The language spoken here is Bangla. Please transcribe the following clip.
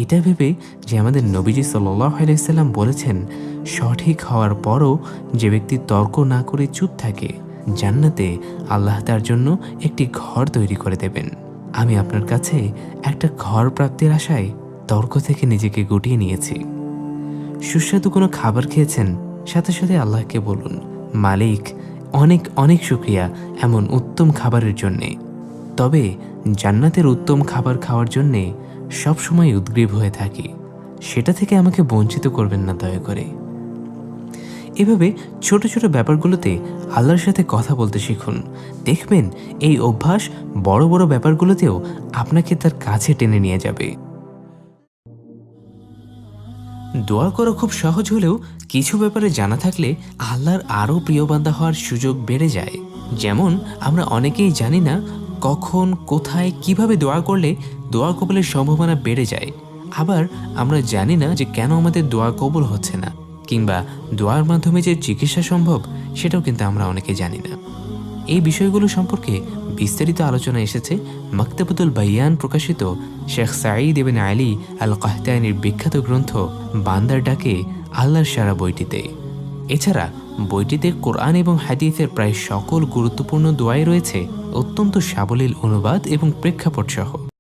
এটা ভেবে যে আমাদের নবীজি সাল্লাল্লাহু আলাইহি সাল্লাম বলেছেন, সঠিক হওয়ার পরও যে ব্যক্তি তর্ক না করে চুপ থাকে, জান্নাতে আল্লাহ তার জন্য একটি ঘর তৈরি করে দেবেন। আমি আপনার কাছে একটা ঘর প্রাপ্তির আশায় তর্ক থেকে নিজেকে গুটিয়ে নিয়েছি। সুস্বাদু কোনো খাবার খেয়েছেন, সাথে সাথে আল্লাহকে বলুন, মালিক অনেক অনেক শুকরিয়া এমন উত্তম খাবারের জন্যে। তবে জান্নাতের উত্তম খাবার খাওয়ার জন্যে সবসময় উদ্গ্রীব হয়ে থাকি, সেটা থেকে আমাকে বঞ্চিত করবেন না দয়া করে। এভাবে ছোট ছোট ব্যাপারগুলোতে আল্লাহর সাথে কথা বলতে শিখুন। দেখবেন এই অভ্যাস বড় বড় ব্যাপারগুলোতেও আপনাকে তার কাছে টেনে নিয়ে যাবে। দোয়া করা খুব সহজ হলেও কিছু ব্যাপারে জানা থাকলে আল্লাহর আরও প্রিয় বান্দা হওয়ার সুযোগ বেড়ে যায়। যেমন আমরা অনেকেই জানি না কখন, কোথায়, কিভাবে দোয়া করলে দোয়া কবুলের সম্ভাবনা বেড়ে যায়। আবার আমরা জানি না যে কেন আমাদের দোয়া কবুল হচ্ছে না, কিংবা দোয়ার মাধ্যমে যে চিকিৎসা সম্ভব সেটাও কিন্তু আমরা অনেকে জানি না। এই বিষয়গুলো সম্পর্কে বিস্তারিত আলোচনা এসেছে মাকতাবাতুল বায়ান প্রকাশিত শেখ সাঈদ ইবনে আলী আল কাহতানীর বিখ্যাত গ্রন্থ বান্দার ডাকে আল্লাহর সারা বইটিতে। এছাড়া বইটিতে কোরআন এবং হাদিসের প্রায় সকল গুরুত্বপূর্ণ দোয়াই রয়েছে অত্যন্ত সাবলীল অনুবাদ এবং প্রেক্ষাপট সহ।